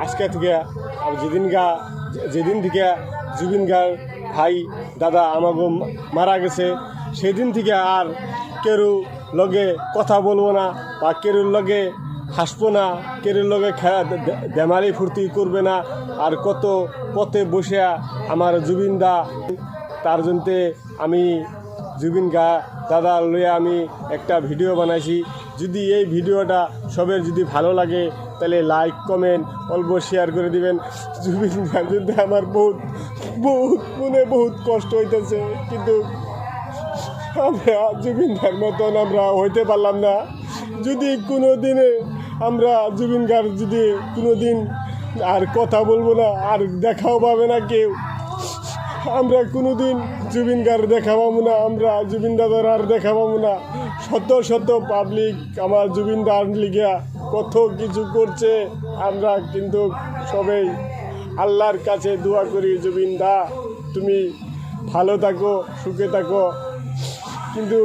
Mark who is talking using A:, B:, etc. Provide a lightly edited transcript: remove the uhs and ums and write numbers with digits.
A: আজকে থেকে যেদিন থেকে জুবিন গার ভাই দাদা আমাকে মারা গেছে সেদিন থেকে আর কেউ লগে কথা বলবো না বা কেউ লগে হাসবো না, কেউ লগে দেমালি ফুর্তি করবে না। আর কত পথে বসে আমার জুবিন দা তার জন্যে আমি জুবিন গা দাদা লইয়া আমি একটা ভিডিও বানাইছি। যদি এই ভিডিওটা সবের যদি ভালো লাগে তাহলে লাইক কমেন্ট অল্প শেয়ার করে দিবেন। জুবিন গার জন্য আমার মনে বহুত কষ্ট হইতেছে, কিন্তু আমরা জুবিন গার মতন আমরা হইতে পারলাম না। যদি কোনো দিনে আমরা জুবিন গার যদি কোনো দিন আর কথা বলবো না, আর দেখাও পাবে না কেউ, আমরা কোনো দিন জুবিন গার দেখা পাবো না, আমরা জুবিন দাদার আর দেখা পাবো না। শত পাবলিক আমার জুবিন দার লিগিয়া কত কিছু করছে, আমরা কিন্তু সবাই আল্লাহর কাছে দোয়া করি জুবিন দা তুমি ভালো থাকো, সুখে থাকো। কিন্তু